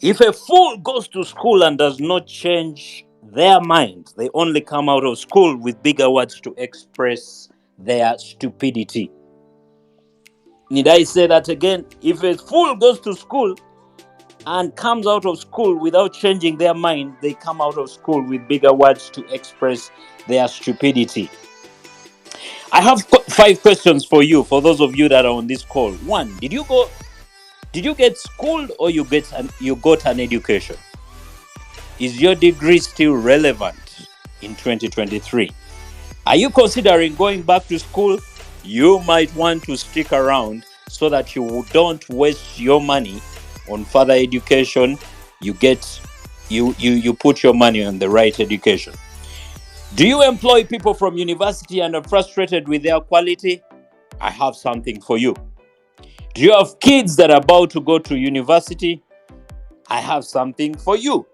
If a fool goes to school and does not change their mind, they only come out of school with bigger words to express their stupidity. Need I say that again? If a fool goes to school and comes out of school without changing their mind, they come out of school with bigger words to express their stupidity. I have 5 questions for you, for those of you that are on this call. One, did you get schooled, or you got an education? Is your degree still relevant in 2023? Are you considering going back to school? You might want to stick around so that you don't waste your money on further education. You put your money on the right education. Do you employ people from university and are frustrated with their quality? I have something for you. Do you have kids that are about to go to university? I have something for you.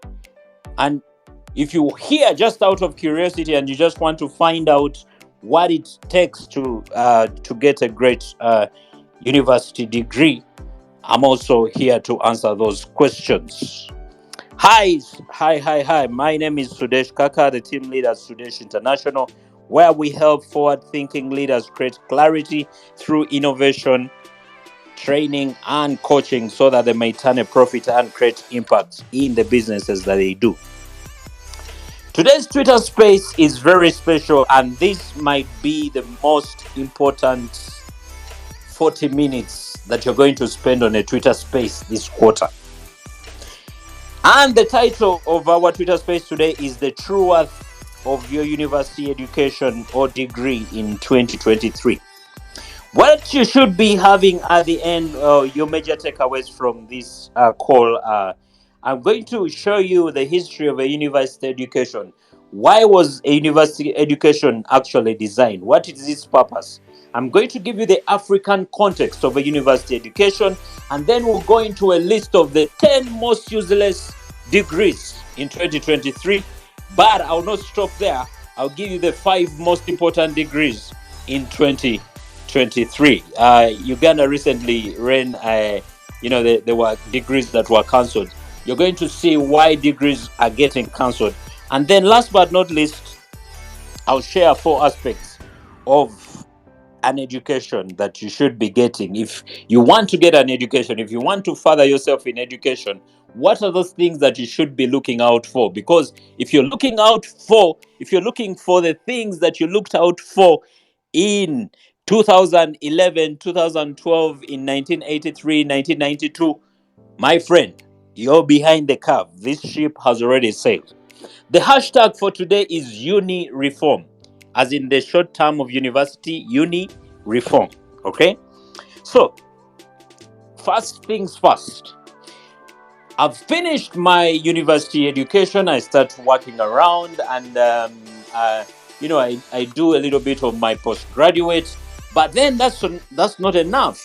And if you hear just out of curiosity and you just want to find out what it takes to get a great university degree, I'm also here to answer those questions. Hi. My name is Sudesh Kaka, the team leader at Sudesh International, where we help forward-thinking leaders create clarity through innovation, training, and coaching so that they may turn a profit and create impact in the businesses that they do. Today's Twitter space is very special, and this might be the most important 40 minutes that you're going to spend on a Twitter space this quarter. And the title of our Twitter space today is The True Worth of Your University Education or Degree in 2023. What you should be having at the end, your major takeaways from this call, I'm going to show you the history of a university education. Why was a university education actually designed? What is its purpose? I'm going to give you the African context of a university education, and then we'll go into a list of the 10 most useless degrees in 2023. But I'll not stop there. I'll give you the 5 most important degrees in 2023. Uganda recently ran, there were degrees that were cancelled. You're going to see why degrees are getting cancelled. And then last but not least, I'll share 4 aspects of an education that you should be getting. If you want to get an education, if you want to further yourself in education, what are those things that you should be looking out for? Because if you're looking for the things that you looked out for in 2011, 2012, in 1983, 1992, my friend, you're behind the curve. This ship has already sailed. The hashtag for today is Uni Reform, as in the short term of university, Uni Reform. Okay? So, first things first. I've finished my university education. I start working around, and I do a little bit of my postgraduate. But then that's not enough.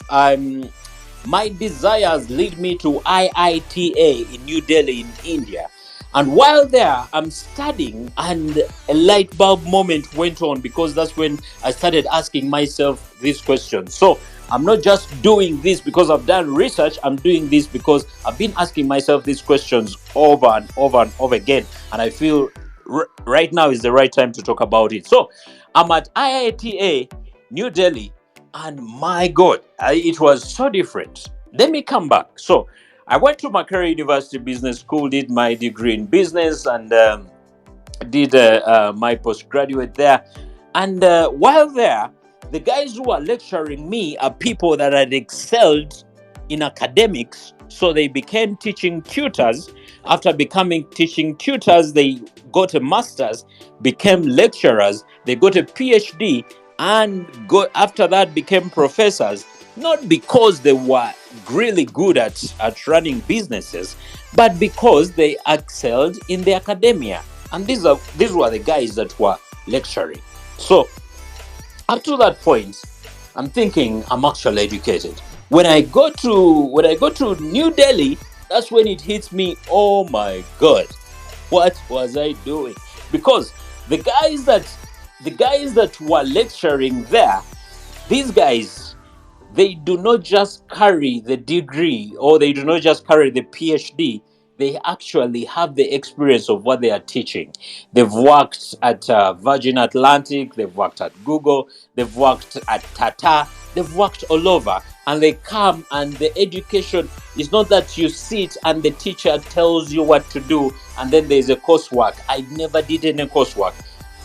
My desires lead me to IITA in New Delhi in India. And while there, I'm studying, and a light bulb moment went on, because that's when I started asking myself this question. So I'm not just doing this because I've done research. I'm doing this because I've been asking myself these questions over and over and over again. And I feel right now is the right time to talk about it. So I'm at IITA, New Delhi, and my God, it was so different. Let me come back. So I went to Makerere University Business School, did my degree in business, and did my postgraduate there. And while there, the guys who are lecturing me are people that had excelled in academics, so they became teaching tutors. After becoming teaching tutors, they got a master's, became lecturers, they got a PhD, and after that became professors. Not because they were really good at running businesses, but because they excelled in the academia. And these were the guys that were lecturing. So up to that point, I'm thinking I'm actually educated. When I go to New Delhi, that's when it hits me. Oh my God, what was I doing? Because the guys that were lecturing there, these guys, they do not just carry the degree, or they do not just carry the PhD. they actually have the experience of what they are teaching. They've worked at Virgin Atlantic, they've worked at Google, they've worked at Tata, they've worked all over, and they come, and the education is not that you sit and the teacher tells you what to do and then there's a coursework. I never did any coursework.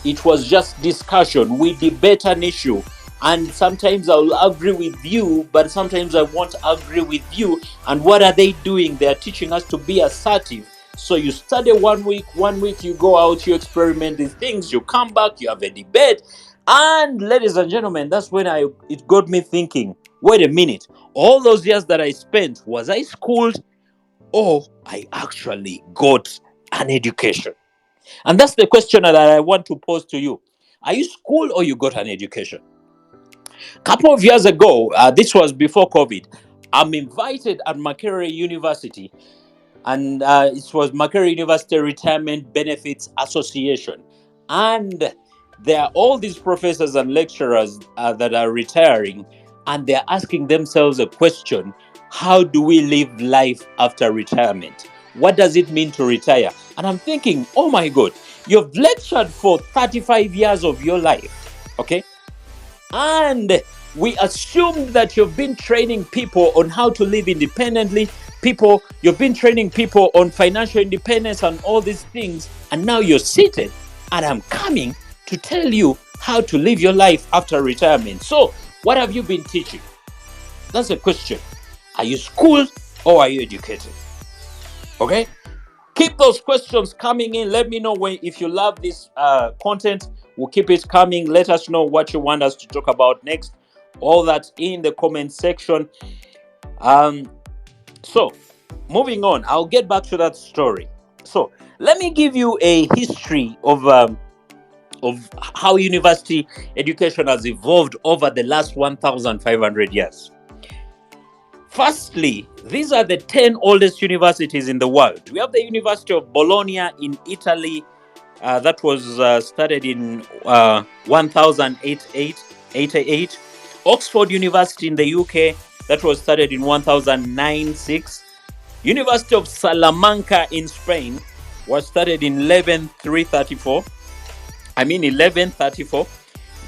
It was just discussion. We debate an issue, and sometimes I'll agree with you, but sometimes I won't agree with you. And what are they doing? They are teaching us to be assertive. So you study 1 week you go out, you experiment these things, you come back, you have a debate. And ladies and gentlemen, that's when it got me thinking, wait a minute, all those years that I spent, was I schooled or I actually got an education? And that's the question that I want to pose to you. Are you schooled or you got an education? Couple of years ago, this was before COVID, I'm invited at Makerere University, and it was Makerere University Retirement Benefits Association. And there are all these professors and lecturers that are retiring, and they're asking themselves a question: how do we live life after retirement? What does it mean to retire? And I'm thinking, oh my God, you've lectured for 35 years of your life, okay? And we assumed that you've been training people on how to live independently. You've been training people on financial independence and all these things. And now you're seated, and I'm coming to tell you how to live your life after retirement. So, what have you been teaching? That's a question. Are you schooled or are you educated? Okay? Keep those questions coming in. Let me know if you love this content. We'll keep it coming. Let us know what you want us to talk about next. All that in the comment section. So, moving on, I'll get back to that story. So, let me give you a history of how university education has evolved over the last 1,500 years. Firstly, these are the 10 oldest universities in the world. We have the University of Bologna in Italy, that was started in 1088. Oxford University in the UK, that was started in 1096. University of Salamanca in Spain was started in 1134.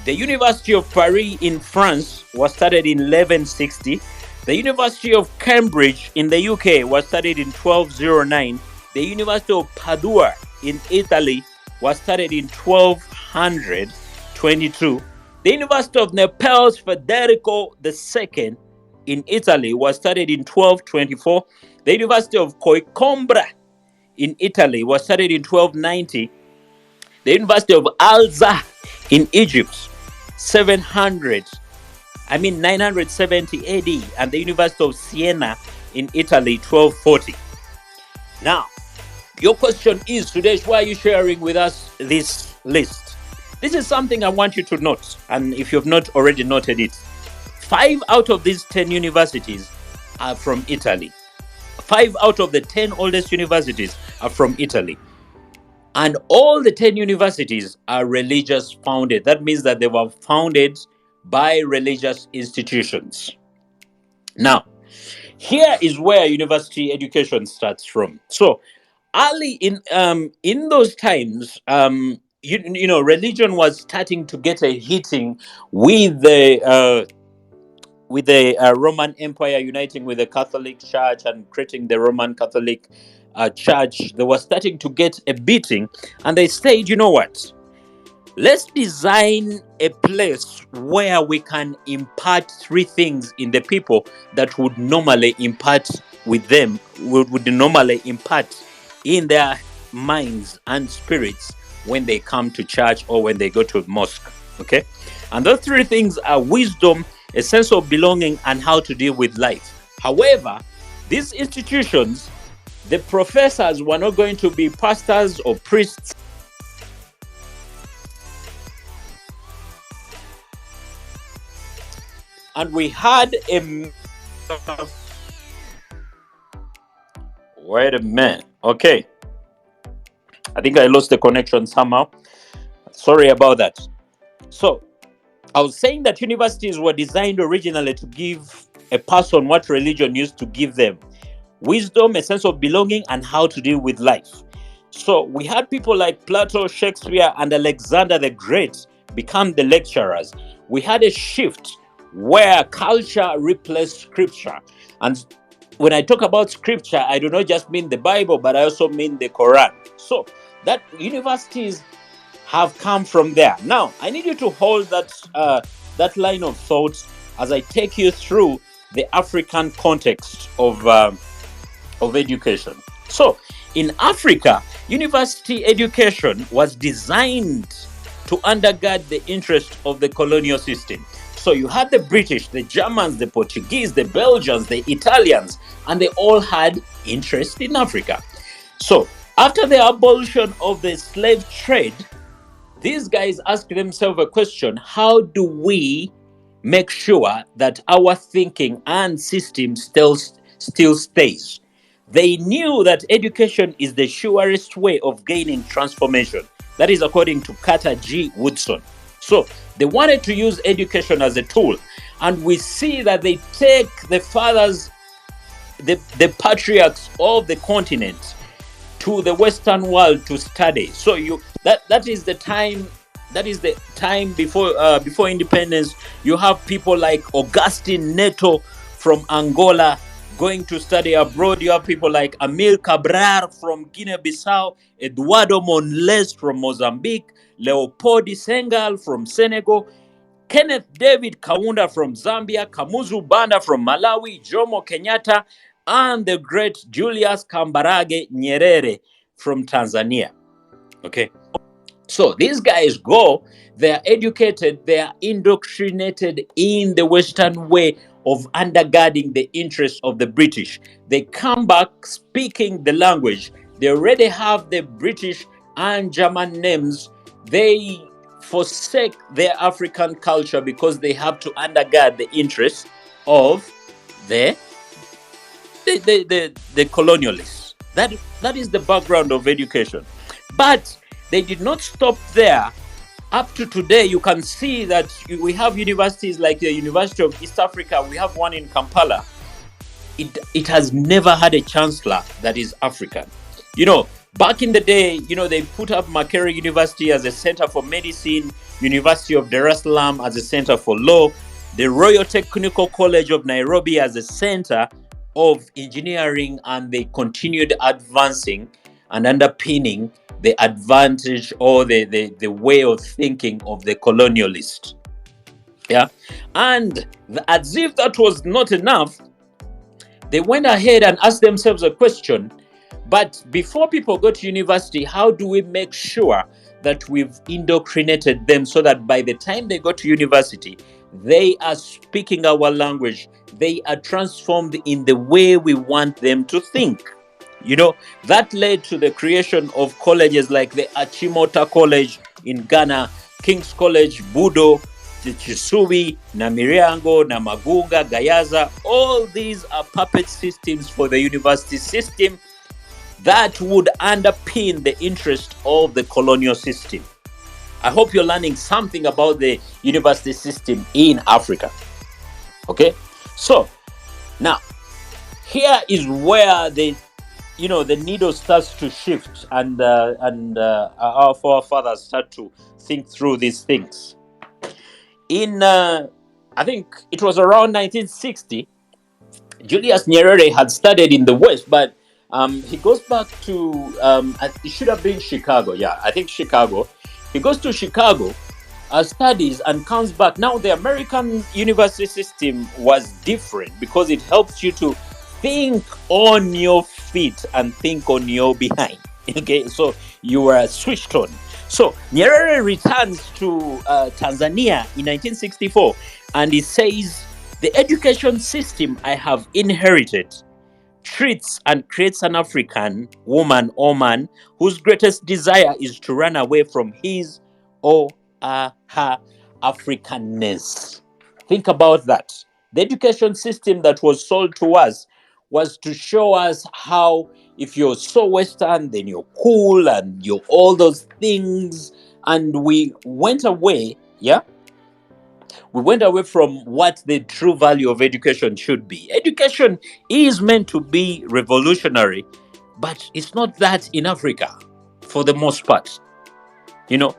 The University of Paris in France was started in 1160. The University of Cambridge in the UK was started in 1209. The University of Padua in Italy was started in 1222. The University of Naples Federico II in Italy was started in 1224. The University of Coimbra in Italy was started in 1290. The University of Al-Azhar in Egypt, 970 AD, and the University of Siena in Italy, 1240. Now, your question is, Sudesh, why are you sharing with us this list? This is something I want you to note, and if you've not already noted it, 5 out of these 10 universities are from Italy. 5 out of the 10 oldest universities are from Italy. And all the 10 universities are religious founded. That means that they were founded by religious institutions. Now, here is where university education starts from. So, early in those times, religion was starting to get a hitting with the Roman Empire uniting with the Catholic Church and creating the Roman Catholic Church. They were starting to get a beating, and they said, you know what? Let's design a place where we can impart 3 things in the people that would normally impart with them, would normally impart in their minds and spirits when they come to church or when they go to mosque. Okay? And those 3 things are wisdom, a sense of belonging, and how to deal with life. However, these institutions, the professors were not going to be pastors or priests. And we had wait a minute. Okay. I think I lost the connection somehow. Sorry about that. So, I was saying that universities were designed originally to give a person what religion used to give them, wisdom, a sense of belonging, and how to deal with life. So we had people like Plato, Shakespeare, and Alexander the Great become the lecturers. We had a shift where culture replaced scripture. And when I talk about scripture, I do not just mean the Bible, but I also mean the Quran. So that universities have come from there. Now, I need you to hold that line of thought as I take you through the African context of education. So, in Africa, university education was designed to undergird the interest of the colonial system. So you had the British, the Germans, the Portuguese, the Belgians, the Italians, and they all had interest in Africa. So after the abolition of the slave trade, these guys ask themselves a question: how do we make sure that our thinking and system still stays? They knew that education is the surest way of gaining transformation. That is according to Carter G. Woodson. So they wanted to use education as a tool. And we see that they take the fathers, the patriarchs of the continent to the Western world to study. So that is the time before independence. You have people like Augustine Neto from Angola going to study abroad. You have people like Amil Cabral from Guinea-Bissau, Eduardo Monles from Mozambique, Leopold Senghal from Senegal, Kenneth David Kaunda from Zambia, Kamuzu Banda from Malawi, Jomo Kenyatta, and the great Julius Kambarage Nyerere from Tanzania. Okay. So these guys go, they are educated, they are indoctrinated in the Western way of undergirding the interests of the British. They come back speaking the language. They already have the British and German names. They forsake their African culture because they have to undergird the interests of the colonialists. That is the background of education. But they did not stop there. Up to today, you can see that we have universities like the University of East Africa. We have one in Kampala. It has never had a chancellor that is African. Back in the day, they put up Makerere University as a center for medicine, University of Dar es Salaam as a center for law, the Royal Technical College of Nairobi as a center of engineering, and they continued advancing and underpinning the advantage or the way of thinking of the colonialist. Yeah. And as if that was not enough, they went ahead and asked themselves a question: but before people go to university, how do we make sure that we've indoctrinated them so that by the time they go to university, they are speaking our language, they are transformed in the way we want them to think? That led to the creation of colleges like the Achimota College in Ghana, King's College, Budo, Chisubi, Namiriango, Namagunga, Gayaza. All these are puppet systems for the university system that would underpin the interest of the colonial system. I hope you're learning something about the university system in Africa. Okay? So, now, here is where the needle starts to shift and our forefathers start to think through these things. I think it was around 1960, Julius Nyerere had studied in the West, but he goes back to, it should have been Chicago. Yeah, I think Chicago. He goes to Chicago, studies, and comes back. Now, the American university system was different because it helps you to think on your feet and think on your behind. Okay, so you were switched on. So Nyerere returns to Tanzania in 1964, and he says, the education system I have inherited treats and creates an African woman or man whose greatest desire is to run away from his or her Africanness. Think about that. The education system that was sold to us was to show us how if you're so Western, then you're cool and you're all those things. And we went away, yeah, We went away from what the true value of education should be. Education is meant to be revolutionary, but it's not that in Africa for the most part. You know,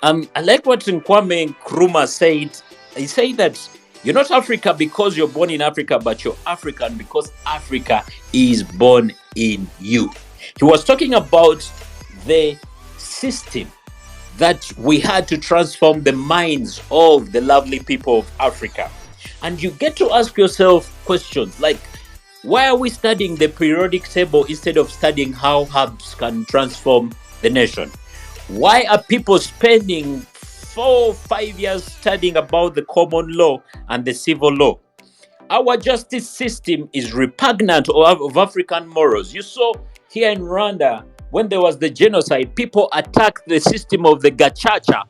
I like what Kwame Nkrumah said. He said that you're not Africa because you're born in Africa, but you're African because Africa is born in you. He was talking about the system that we had to transform the minds of the lovely people of Africa. And you get to ask yourself questions like, why are we studying the periodic table instead of studying how herbs can transform the nation? Why are people spending 4 or 5 years studying about the common law and the civil law? Our justice system is repugnant of African morals. You saw here in Rwanda, when there was the genocide, people attacked the system of the gachacha,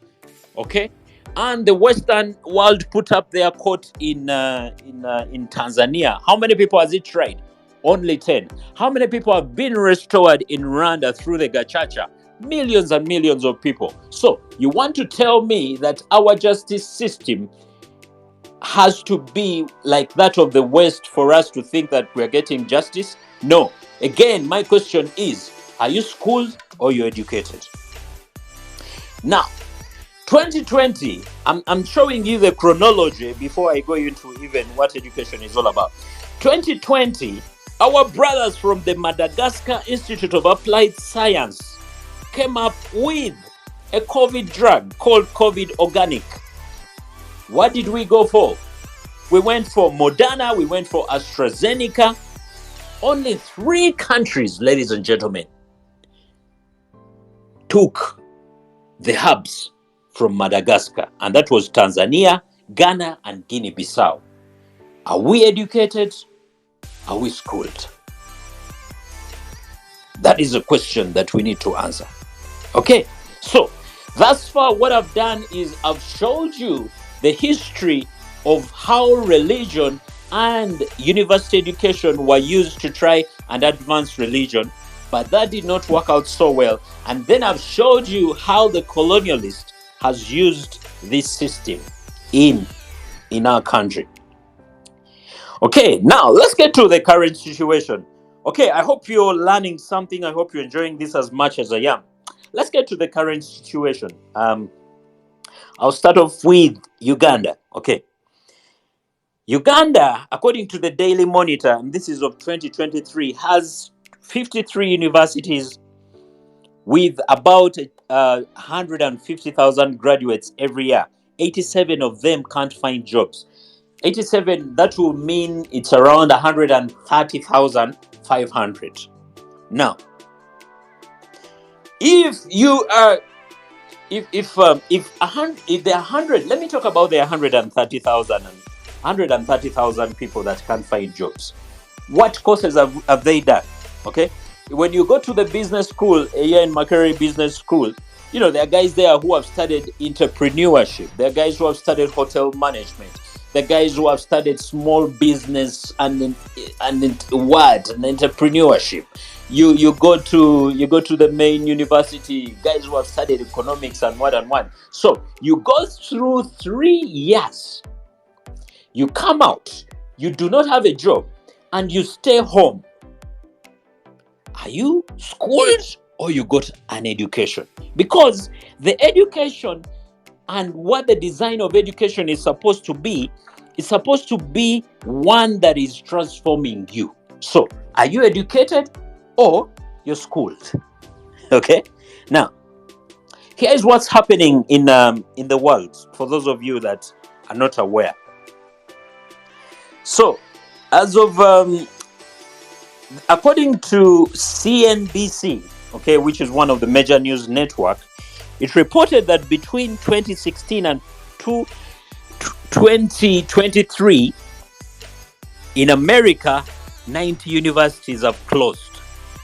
okay? And the Western world put up their court in Tanzania. How many people has it tried? Only 10. How many people have been restored in Rwanda through the gachacha? Millions and millions of people. So you want to tell me that our justice system has to be like that of the West for us to think that we're getting justice? No. Again, my question is, are you schooled or you educated? Now, 2020, I'm showing you the chronology before I go into even what education is all about. 2020, our brothers from the Madagascar Institute of Applied Science came up with a COVID drug called COVID Organic. What did we go for? We went for Moderna, we went for AstraZeneca. Only 3 countries, ladies and gentlemen, took the herbs from Madagascar, and that was Tanzania, Ghana, and Guinea-Bissau. Are we educated? Are we schooled? That is a question that we need to answer. Okay, so thus far what I've done is I've showed you the history of how religion and university education were used to try and advance religion, but that did not work out so well. And then I've showed you how the colonialist has used this system in our country. Okay, now let's get to the current situation. Okay, I hope you're learning something. I hope you're enjoying this as much as I am. Let's get to the current situation. I'll start off with Uganda. Okay. Uganda, according to the Daily Monitor, and this is of 2023, has 53 universities with about 150,000 graduates every year. 87 of them can't find jobs. 87, that will mean it's around 130,500. Now, if you are, if there are 100, let me talk about the 130,000 people that can't find jobs. What courses have they done? Okay, when you go to the business school here in Makerere Business School, you know, there are guys there who have studied entrepreneurship. There are guys who have studied hotel management. There are guys who have studied small business and entrepreneurship. You go to the main university, guys who have studied economics and what. So you go through 3 years. You come out, you do not have a job, and you stay home. Are you schooled or you got an education? Because the education and what the design of education is supposed to be, is supposed to be one that is transforming you. So, are you educated or you're schooled? Okay? Now, here's what's happening in the world, for those of you that are not aware. So, as of according to CNBC, okay, which is one of the major news network, it reported that between 2016 and 2023, in America, 90 universities have closed.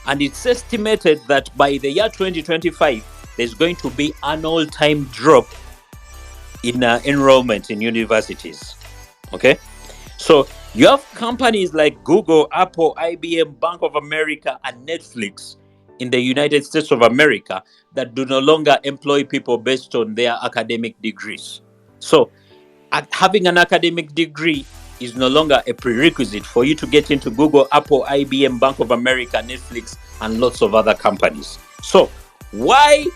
And it's estimated that by the year 2025, there's going to be an all-time drop in enrollment in universities. Okay? So you have companies like Google, Apple, IBM, Bank of America, and Netflix in the United States of America that do no longer employ people based on their academic degrees. So Having an academic degree is no longer a prerequisite for you to get into Google, Apple, IBM, Bank of America, Netflix, and lots of other companies. So why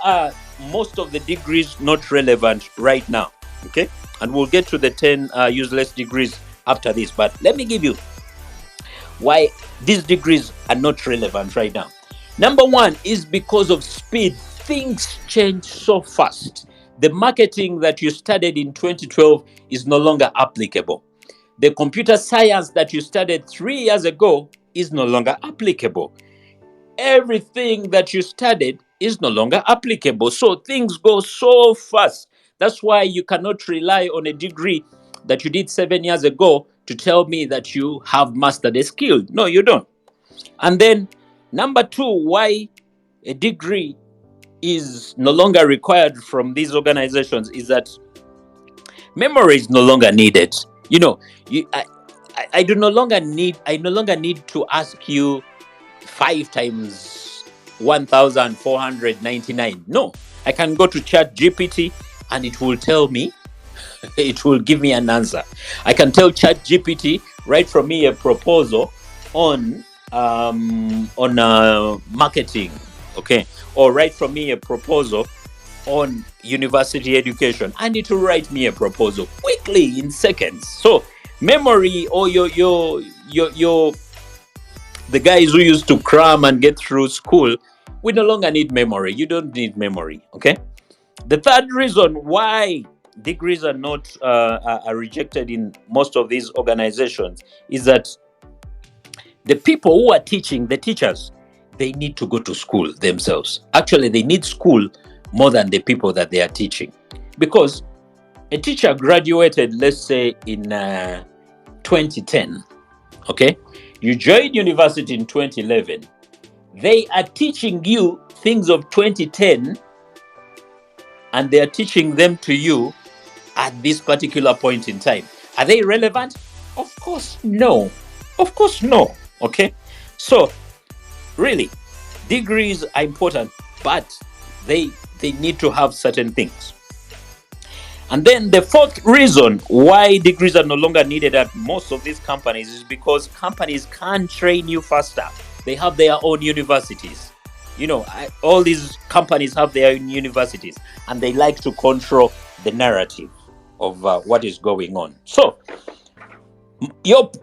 are most of the degrees not relevant right now? Okay, and we'll get to the 10 useless degrees after this, but let me give you why these degrees are not relevant right now. Number one is because of speed. Things change so fast. The marketing that you studied in 2012 is no longer applicable. The computer science that you studied 3 years ago is no longer applicable. Everything that you studied is no longer applicable. So things go so fast. That's why you cannot rely on a degree that you did 7 years ago to tell me that you have mastered a skill. No, you don't. And then, number two, why a degree is no longer required from these organizations is that memory is no longer needed. You know, I no longer need to ask you 5 times 1499. No, I can go to Chat GPT and it will tell me, it will give me an answer. I can tell Chat GPT, write from me a proposal on marketing, okay, or write from me a proposal on university education, and it will write me a proposal quickly in seconds. So memory, or your the guys who used to cram and get through school, we no longer need memory. You don't need memory. Okay. The third reason why degrees are not are rejected in most of these organizations is that the people who are teaching, the teachers, they need to go to school themselves. Actually, they need school more than the people that they are teaching, because a teacher graduated, let's say in 2010. Okay, you joined university in 2011. They are teaching you things of 2010, and they are teaching them to you at this particular point in time. Are they relevant? Of course, no. Of course, no. Okay, so really, degrees are important, but they need to have certain things. And then the fourth reason why degrees are no longer needed at most of these companies is because companies can't train you faster. They have their own universities. You know, all these companies have their own universities, and they like to control the narrative of what is going on. So,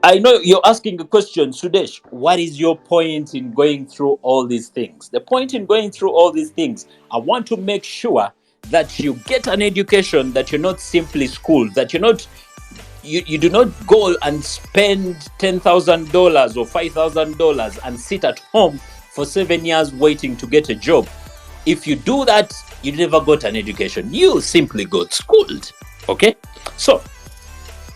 I know you're asking a question, Sudesh. What is your point in going through all these things? The point in going through all these things, I want to make sure that you get an education, that you're not simply schooled, that you do not go and spend $10,000 or $5,000 and sit at home for 7 years waiting to get a job. If you do that, you never got an education. You simply got schooled. Okay? So,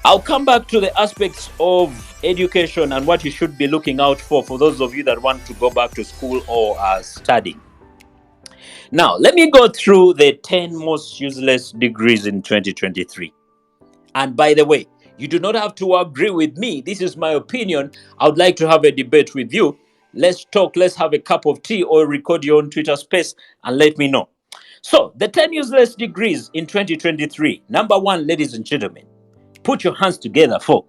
I'll come back to the aspects of education and what you should be looking out for those of you that want to go back to school or are studying. Now, let me go through the 10 most useless degrees in 2023. And by the way, you do not have to agree with me. This is my opinion. I would like to have a debate with you. Let's talk. Let's have a cup of tea or record your own Twitter space and let me know. So, the 10 useless degrees in 2023. Number one, ladies and gentlemen, put your hands together for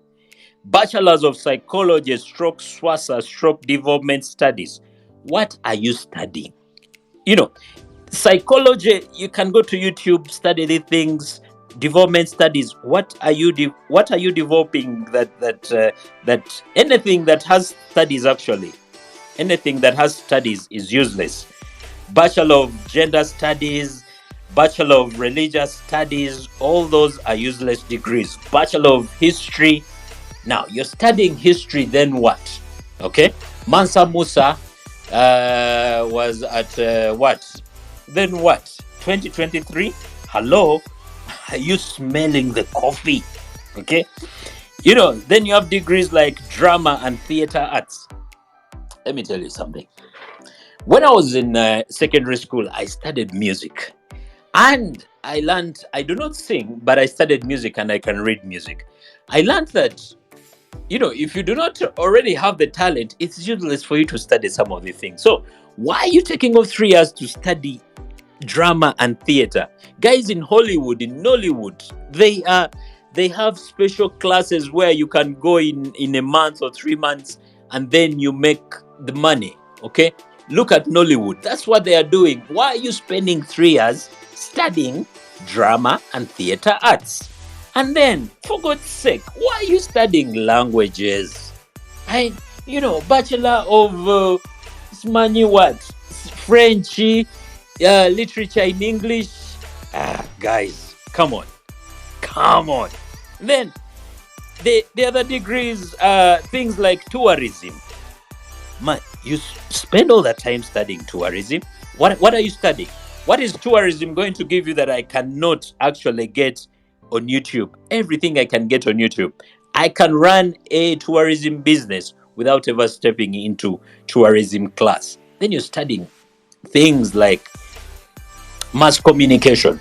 Bachelors of Psychology, SWASA, Development Studies. What are you studying? You know, psychology, you can go to YouTube, study these things. Development studies, what are you developing that anything that has studies, actually anything that has studies is useless. Bachelor of Gender Studies, Bachelor of Religious Studies, all those are useless degrees. Bachelor of History. Now, you're studying history, then what? Okay? Mansa Musa was at what? Then what? 2023? Hello? Are you smelling the coffee? Okay? You know, then you have degrees like drama and theater arts. Let me tell you something. When I was in secondary school, I studied music. And I learned, I do not sing, but I studied music and I can read music. I learned that, you know, if you do not already have the talent, it's useless for you to study some of the things. So why are you taking off 3 years to study drama and theater. Guys in Hollywood, in Nollywood, they have special classes where you can go in a month or 3 months and then you make the money. Okay, look at Nollywood. That's what they are doing. Why are you spending 3 years studying drama and theater arts? And then, for God's sake, why are you studying languages? I, Bachelor of Smani what? French, literature in English. Guys, come on. Come on. Then, the other degrees, things like tourism. Man, you spend all that time studying tourism. What are you studying? What is tourism going to give you that I cannot actually get on YouTube? Everything I can get on YouTube. I can run a tourism business without ever stepping into tourism class. Then you're studying things like mass communication.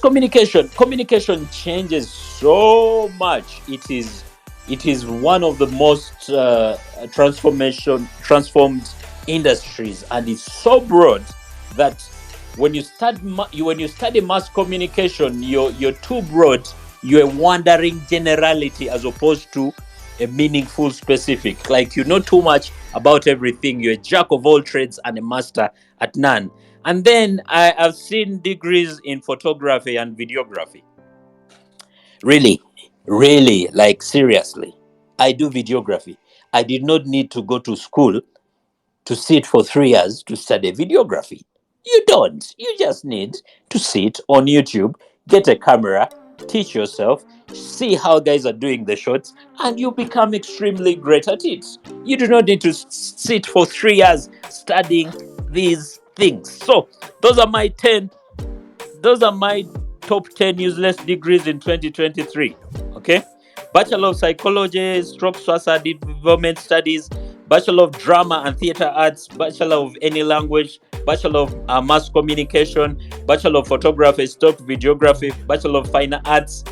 Communication changes so much. It is one of the most transformed industries, and it's so broad that when you study mass communication, you're too broad. You're a wandering generality as opposed to a meaningful specific. Like, you know too much about everything. You're a jack of all trades and a master at none. And then I've seen degrees in photography and videography. Really, really, like, seriously. I do videography. I did not need to go to school to sit for 3 years to study videography. You don't. You just need to sit on YouTube, get a camera, teach yourself, see how guys are doing the shots, and you become extremely great at it. You do not need to sit for 3 years studying these things. So, those are my 10 those are my top 10 useless degrees in 2023. Okay, Bachelor of Psychology stroke social development studies, Bachelor of Drama and Theater Arts, Bachelor of any language, Bachelor of Mass Communication, Bachelor of Photography stroke videography, Bachelor of Fine Arts,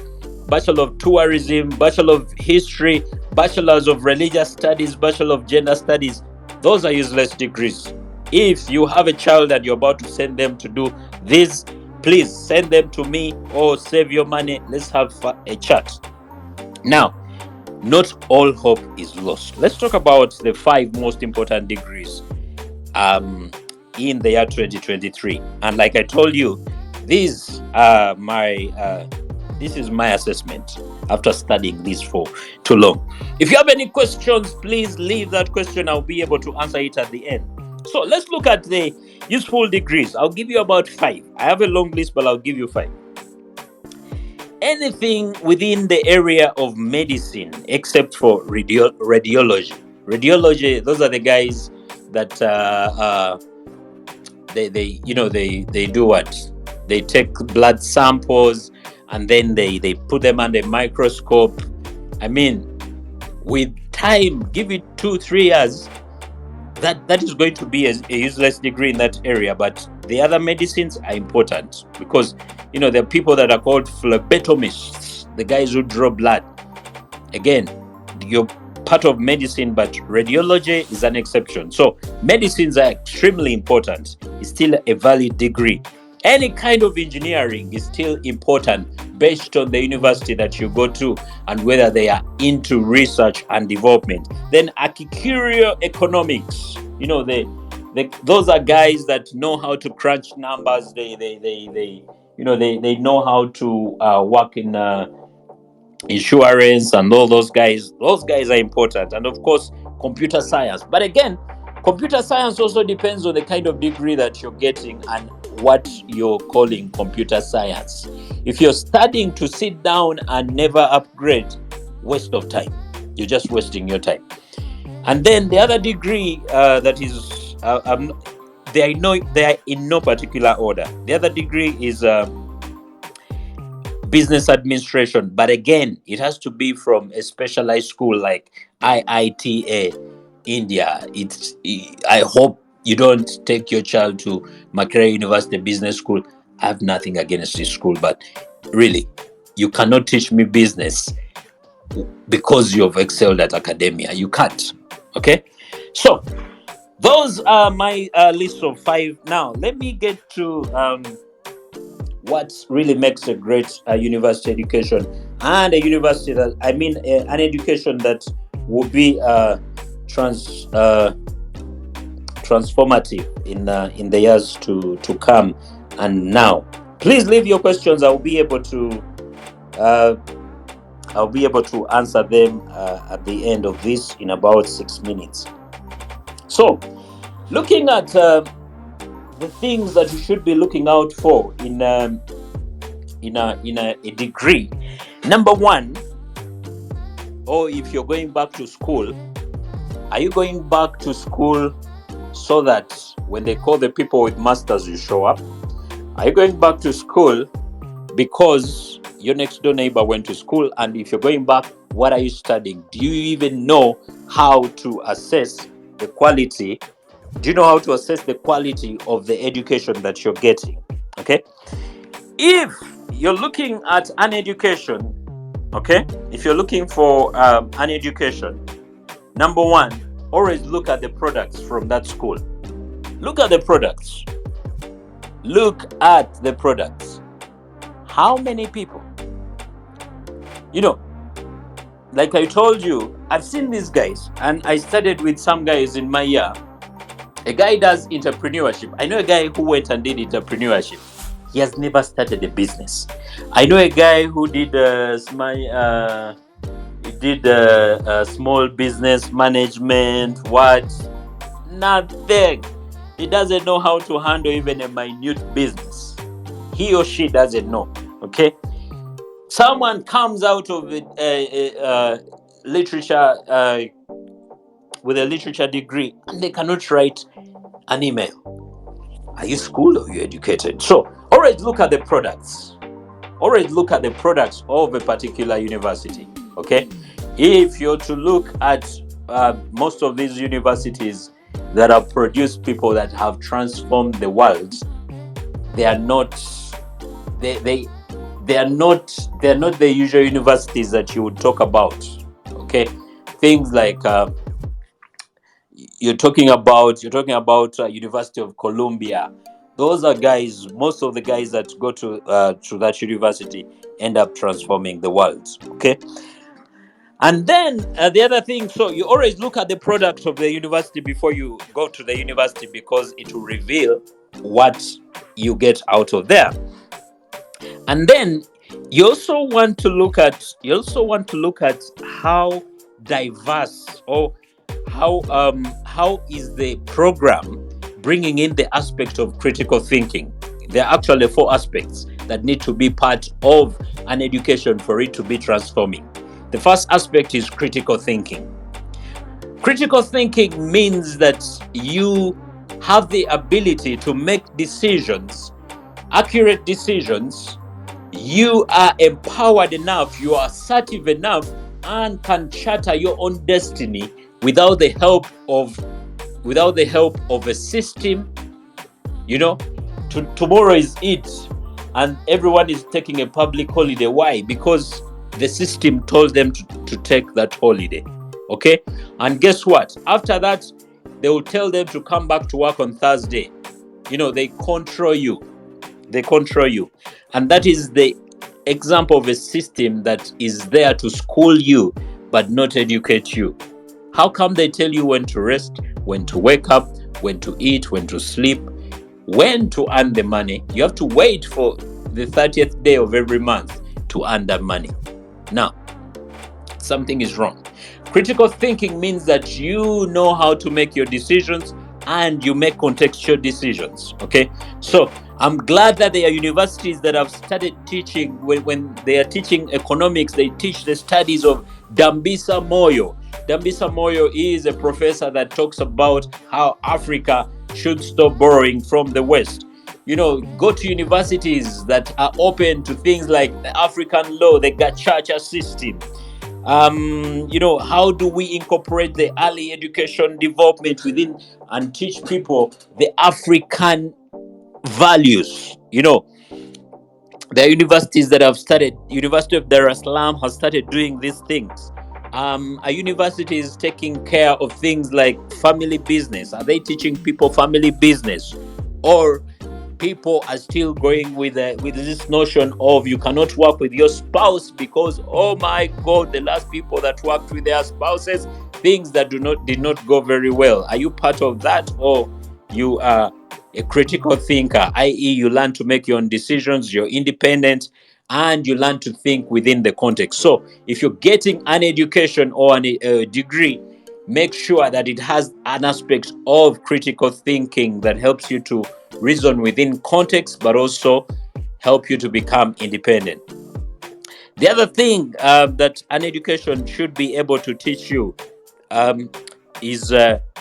Bachelor of Tourism, Bachelor of History, Bachelors of Religious Studies, Bachelor of Gender Studies. Those are useless degrees. If you have a child and you're about to send them to do this, please send them to me or save your money. Let's have a chat. Now, not all hope is lost. Let's talk about the 5 most important degrees in the year 2023. And like I told you, this is my assessment after studying this for too long. If you have any questions, please leave that question. I'll be able to answer it at the end. So let's look at the useful degrees. I'll give you about 5. I have a long list, but I'll give you 5. Anything within the area of medicine except for radiology. Radiology, those are the guys that they do what? They take blood samples and then they put them under a microscope. I mean, with time, give it 2-3 years, that is going to be a useless degree in that area. But the other medicines are important because there are people that are called phlebotomists, the guys who draw blood. Again, you're part of medicine, but radiology is an exception. So medicines are extremely important. It's still a valid degree. Any kind of engineering is still important based on the university that you go to and whether they are into research and development. Then actuarial economics, those are guys that know how to crunch numbers. They know how to work in insurance and all those guys. Those guys are important. And of course, computer science. But again, computer science also depends on the kind of degree that you're getting and what you're calling computer science. If you're studying to sit down and never upgrade, waste of time. You're just wasting your time. And then the other degree that is, they are in no particular order. The other degree is business administration, but again, it has to be from a specialized school like IITA, India. I hope you don't take your child to Makerere University Business School. I have nothing against this school, but really, you cannot teach me business because you've excelled at academia. You can't. Okay? So, those are my list of 5. Now, let me get to what really makes a great university education, and a university that an education that will be transformative in the years to come and now. Please leave your questions. I'll be able to answer them at the end of this in about 6 minutes. So, looking at the things that you should be looking out for in a degree. Number one, or if you're going back to school, are you going back to school so that when they call the people with masters, you show up? Are you going back to school because your next door neighbor went to school? And if you're going back, what are you studying? Do you even know how to assess the quality? Do you know how to assess the quality of the education that you're getting? Okay. If you're looking at an education, okay, if you're looking for an education, number one, always look at the products from that school. Look at the products. Look at the products. How many people? Like I told you, I've seen these guys, and I studied with some guys in my year. A guy does entrepreneurship. I know a guy who went and did entrepreneurship. He has never started a business. I know a guy who did small business management. What? Nothing. He doesn't know how to handle even a minute business. He or she doesn't know. Okay. Someone comes out of literature with a literature degree, and they cannot write an email. Are you schooled or are you educated? So always look at the products. Always look at the products of a particular university. Okay. If you're to look at most of these universities that have produced people that have transformed the world, they are not the usual universities that you would talk about. Okay, things like you're talking about University of Columbia. Those are guys. Most of the guys that go to that university end up transforming the world. Okay. And then the other thing, so you always look at the product of the university before you go to the university, because it will reveal what you get out of there. And then you also want to look at how diverse, or how is the program bringing in the aspect of critical thinking. There are actually 4 aspects that need to be part of an education for it to be transforming. The first aspect is critical thinking. Critical thinking means that you have the ability to make decisions, accurate decisions. You are empowered enough, you are assertive enough, and can charter your own destiny without the help of a system. Tomorrow is it, and everyone is taking a public holiday. Why? Because the system told them to take that holiday. Okay. And guess what? After that, they will tell them to come back to work on Thursday. They control you. And that is the example of a system that is there to school you but not educate you. How come they tell you when to rest, when to wake up, when to eat, when to sleep, when to earn the money? You have to wait for the 30th day of every month to earn that money. Now, something is wrong. Critical thinking means that you know how to make your decisions, and you make contextual decisions. Okay, so I'm glad that there are universities that have started teaching. When they are teaching economics, they teach the studies of Dambisa Moyo. Dambisa Moyo is a professor that talks about how Africa should stop borrowing from the West. Go to universities that are open to things like the African law, the Gacaca system. How do we incorporate the early education development within and teach people the African values? There are universities that have started. University of Dar es Salaam has started doing these things. A university is taking care of things like family business. Are they teaching people family business? Or people are still going with this notion of you cannot work with your spouse because, oh my God, the last people that worked with their spouses, things that did not go very well. Are you part of that, or you are a critical thinker, i.e. you learn to make your own decisions, you're independent, and you learn to think within the context? So if you're getting an education or a degree, make sure that it has an aspect of critical thinking that helps you to reason within context, but also help you to become independent. The other thing that an education should be able to teach you is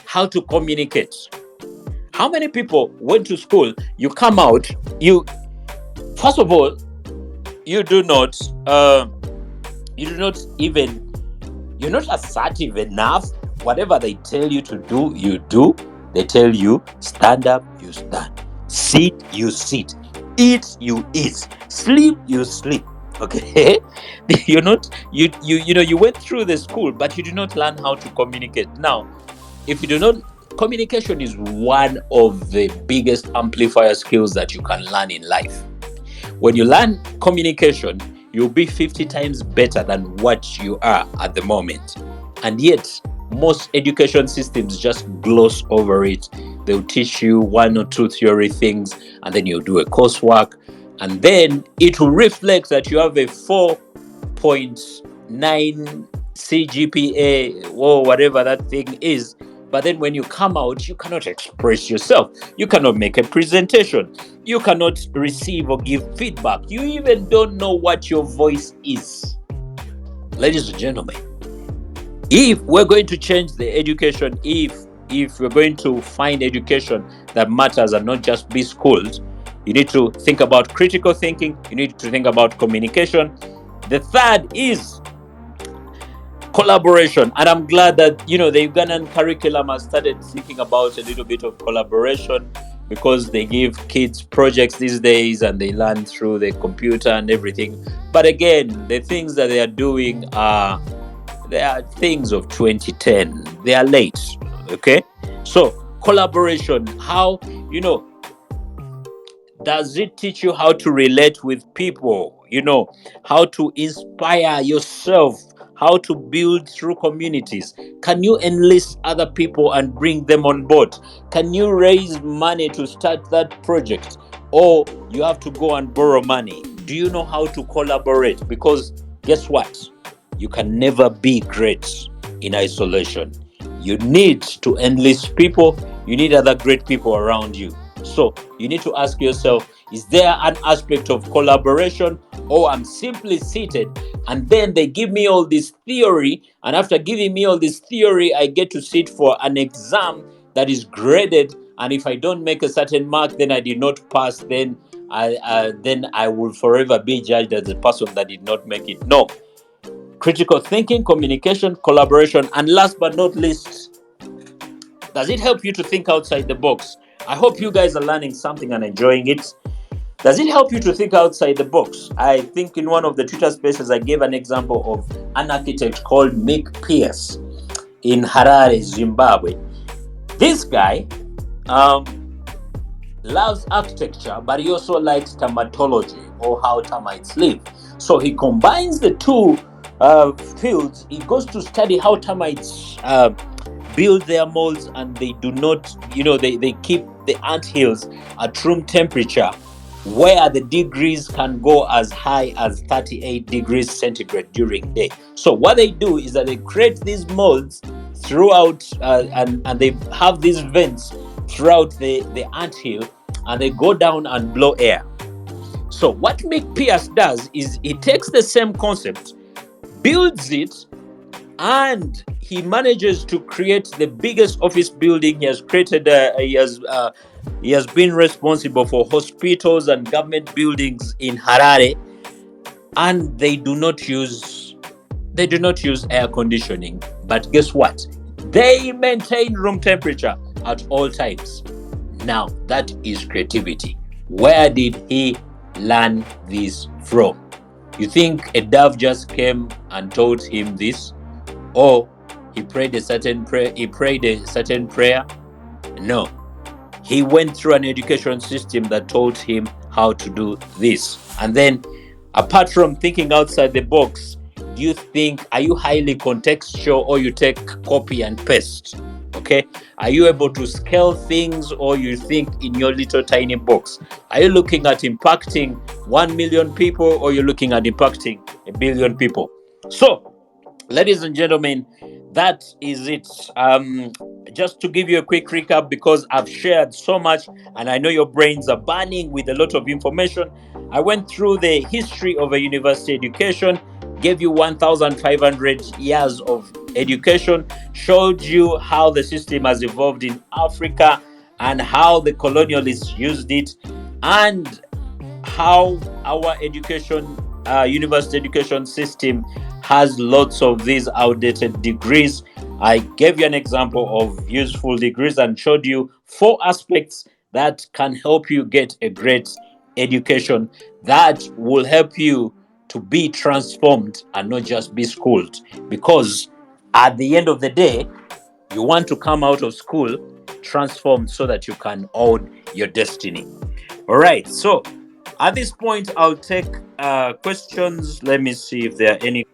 how to communicate. How many people went to school, you come out, first of all, you do not even, you're not assertive enough. Whatever they tell you to do, you do. They tell you stand up, you stand. Sit, you sit. Eat, you eat. Sleep, you sleep. Okay? You're not, you went through the school, but you do not learn how to communicate. Now, if you do not, communication is one of the biggest amplifier skills that you can learn in life. When you learn communication, you'll be 50 times better than what you are at the moment. And yet, most education systems just gloss over it. They'll teach you one or two theory things, and then you'll do a coursework, and then it will reflect that you have a 4.9 CGPA or whatever that thing is. But then when you come out, you cannot express yourself. You cannot make a presentation. You cannot receive or give feedback. You even don't know what your voice is. Ladies and gentlemen, if we're going to change the education, if we're going to find education that matters and not just be schooled, you need to think about critical thinking. You need to think about communication. The third is collaboration, and I'm glad that the Ugandan curriculum has started thinking about a little bit of collaboration, because they give kids projects these days and they learn through the computer and everything. But again, the things that they are doing they are things of 2010. They are late. Okay, so collaboration, how does it teach you how to relate with people? How to inspire yourself, how to build through communities. Can you enlist other people and bring them on board? Can you raise money to start that project, or you have to go and borrow money? Do you know how to collaborate? Because guess what? You can never be great in isolation. You need to enlist people. You need other great people around you. So you need to ask yourself, is there an aspect of collaboration, or I'm simply seated and then they give me all this theory, and after giving me all this theory, I get to sit for an exam that is graded, and if I don't make a certain mark, then I did not pass, then I will forever be judged as a person that did not make it. No. Critical thinking, communication, collaboration, and last but not least, does it help you to think outside the box? I hope you guys are learning something and enjoying it. Does it help you to think outside the box? I think in one of the Twitter spaces, I gave an example of an architect called Mick Pierce in Harare, Zimbabwe. This guy loves architecture, but he also likes termatology, or how termites live. So he combines the two fields. He goes to study how termites build their molds, and they do not, they keep the anthills at room temperature, where the degrees can go as high as 38 degrees centigrade during day. So what they do is that they create these molds throughout, and they have these vents throughout the anthill, and they go down and blow air. So what Mick Pierce does is he takes the same concept, builds it, and he manages to create the biggest office building. He has created. He has been responsible for hospitals and government buildings in Harare, and they do not use air conditioning. But guess what? They maintain room temperature at all times. Now that is creativity. Where did he learn this from? You think a dove just came and taught him this? Or he prayed a certain prayer? No. he went through an education system that taught him how to do this. And then, apart from thinking outside the box, do you think, are you highly contextual or you take copy and paste? Okay, are you able to scale things or you think in your little tiny box? Are you looking at impacting 1 million people or you're looking at impacting 1 billion people? So, ladies and gentlemen, that is it. Just to give you a quick recap, because I've shared so much and I know your brains are burning with a lot of information, I went through the history of a university education, gave you 1,500 years of education, showed you how the system has evolved in Africa and how the colonialists used it, and how our university education system has lots of these outdated degrees. I gave you an example of useful degrees and showed you 4 aspects that can help you get a great education that will help you to be transformed and not just be schooled. Because at the end of the day, you want to come out of school transformed so that you can own your destiny. All right. So at this point, I'll take questions. Let me see if there are any.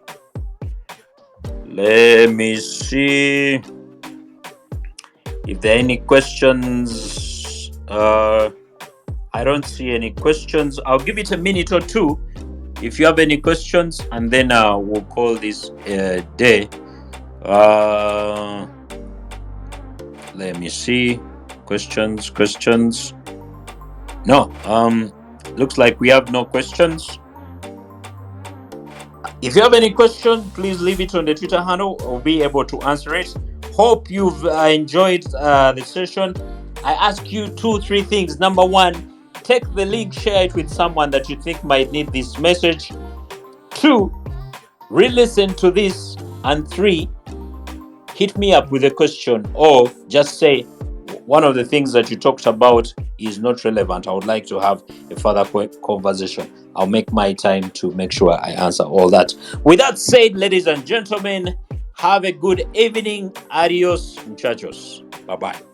Let me see if there are any questions. I don't see any questions. I'll give it a minute or two if you have any questions, and then we'll call this day. Let me see. Questions. No. Looks like we have no questions. If you have any question, please leave it on the Twitter handle. I'll be able to answer it. Hope you've enjoyed the session. I ask you 2-3 things. Number 1, take the link, share it with someone that you think might need this message. 2, re-listen to this. And 3, hit me up with a question or just say, one of the things that you talked about is not relevant. I would like to have a further conversation. I'll make my time to make sure I answer all that. With that said, ladies and gentlemen, have a good evening. Adios, muchachos. Bye-bye.